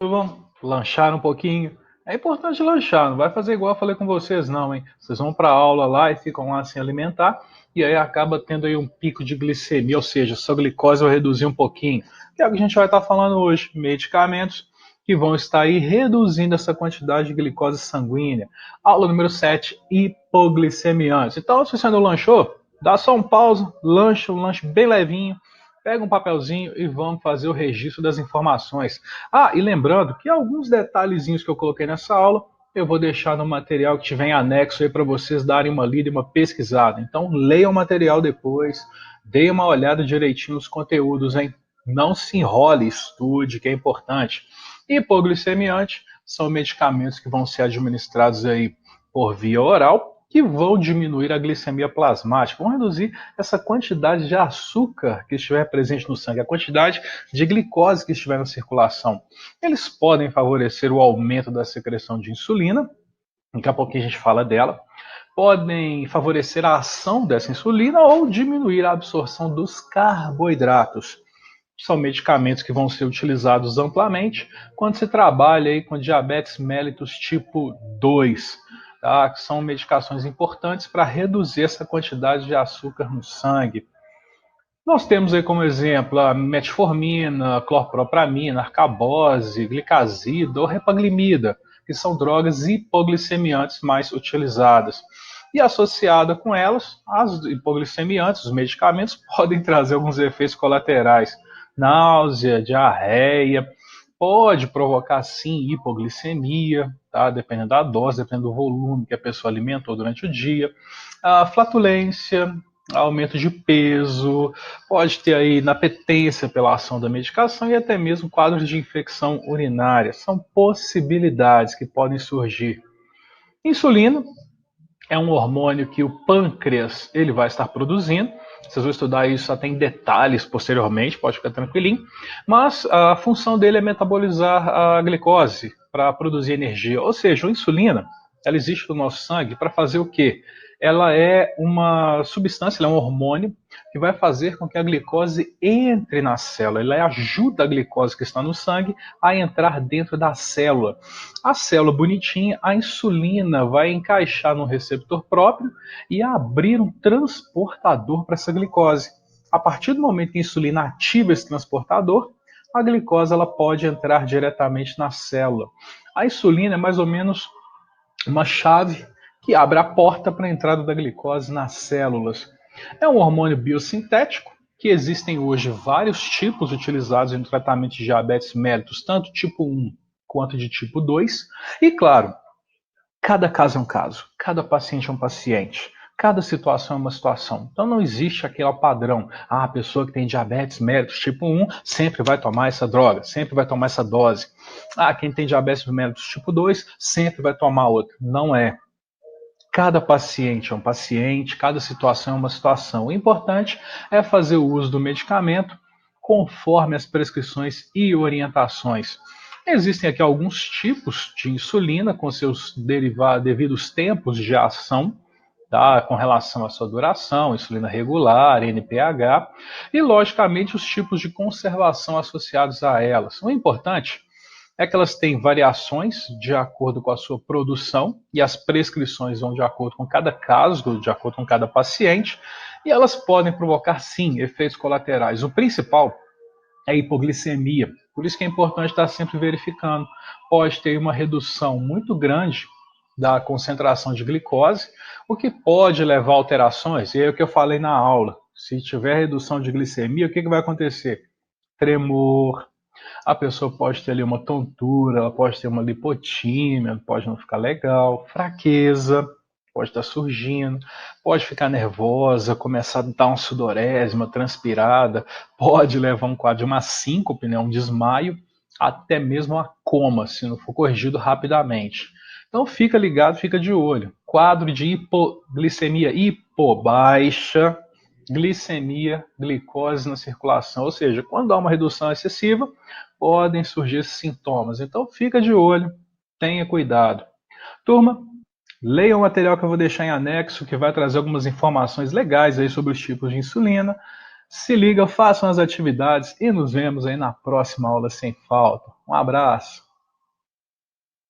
Vamos lanchar um pouquinho. É importante lanchar, não vai fazer igual eu falei com vocês não, hein? Vocês vão para a aula lá e ficam lá sem alimentar e aí acaba tendo aí um pico de glicemia, ou seja, sua glicose vai reduzir um pouquinho. Que é o que a gente vai estar falando hoje, medicamentos que vão estar aí reduzindo essa quantidade de glicose sanguínea. Aula número 7, hipoglicemiantes. Então, se você não lanchou, dá só um pausa, lancha, um lanche bem levinho, pega um papelzinho e vamos fazer o registro das informações. Ah, e lembrando que alguns detalhezinhos que eu coloquei nessa aula, eu vou deixar no material que tiver em anexo aí para vocês darem uma lida e uma pesquisada. Então, leiam o material depois, deem uma olhada direitinho nos conteúdos, hein? Não se enrole, estude, que é importante. Hipoglicemiante são medicamentos que vão ser administrados aí por via oral, que vão diminuir a glicemia plasmática, vão reduzir essa quantidade de açúcar que estiver presente no sangue, a quantidade de glicose que estiver na circulação. Eles podem favorecer o aumento da secreção de insulina, daqui a pouquinho a gente fala dela, podem favorecer a ação dessa insulina ou diminuir a absorção dos carboidratos. São medicamentos que vão ser utilizados amplamente quando se trabalha aí com diabetes mellitus tipo 2, tá? Que são medicações importantes para reduzir essa quantidade de açúcar no sangue. Nós temos aí como exemplo a metformina, clorpropramina, arcabose, glicazida ou repaglimida, que são drogas hipoglicemiantes mais utilizadas. E associada com elas, as hipoglicemiantes, os medicamentos, podem trazer alguns efeitos colaterais. Náusea, diarreia, pode provocar sim hipoglicemia, tá? Dependendo da dose, dependendo do volume que a pessoa alimentou durante o dia. A flatulência, aumento de peso, pode ter aí inapetência pela ação da medicação e até mesmo quadros de infecção urinária. São possibilidades que podem surgir. Insulina é um hormônio que o pâncreas ele vai estar produzindo. Vocês vão estudar isso até em detalhes posteriormente, pode ficar tranquilinho. Mas a função dele é metabolizar a glicose para produzir energia. Ou seja, a insulina, ela existe no nosso sangue para fazer o quê? Ela é uma substância, ela é um hormônio que vai fazer com que a glicose entre na célula. Ela ajuda a glicose que está no sangue a entrar dentro da célula. A célula bonitinha, a insulina vai encaixar no receptor próprio e abrir um transportador para essa glicose. A partir do momento que a insulina ativa esse transportador, a glicose ela pode entrar diretamente na célula. A insulina é mais ou menos uma chave que abre a porta para a entrada da glicose nas células. É um hormônio biosintético, que existem hoje vários tipos utilizados no tratamento de diabetes mellitus, tanto tipo 1 quanto de tipo 2. E claro, cada caso é um caso, cada paciente é um paciente, cada situação é uma situação. Então não existe aquele padrão. Ah, a pessoa que tem diabetes mellitus tipo 1 sempre vai tomar essa droga, sempre vai tomar essa dose. Ah, quem tem diabetes mellitus tipo 2 sempre vai tomar outra. Não é. Cada paciente é um paciente, cada situação é uma situação. O importante é fazer o uso do medicamento conforme as prescrições e orientações. Existem aqui alguns tipos de insulina com seus devidos tempos de ação, tá? Com relação à sua duração, insulina regular, NPH, e logicamente os tipos de conservação associados a elas. O importante é que elas têm variações de acordo com a sua produção e as prescrições vão de acordo com cada caso, de acordo com cada paciente, e elas podem provocar, sim, efeitos colaterais. O principal é a hipoglicemia, por isso que é importante estar sempre verificando. Pode ter uma redução muito grande da concentração de glicose, o que pode levar a alterações, e é o que eu falei na aula. Se tiver redução de glicemia, o que vai acontecer? Tremor, a pessoa pode ter ali uma tontura, ela pode ter uma lipotímia, pode não ficar legal, fraqueza, pode estar surgindo, pode ficar nervosa, começar a dar uma sudorese, uma transpirada, pode levar um quadro de uma síncope, né, um desmaio, até mesmo a coma, se não for corrigido rapidamente. Então fica ligado, fica de olho. Quadro de hipoglicemia hipobaixa, glicemia, glicose na circulação, ou seja, quando há uma redução excessiva, podem surgir esses sintomas. Então fica de olho, tenha cuidado. Turma, leia o material que eu vou deixar em anexo, que vai trazer algumas informações legais aí sobre os tipos de insulina. Se liga, façam as atividades e nos vemos aí na próxima aula sem falta. Um abraço.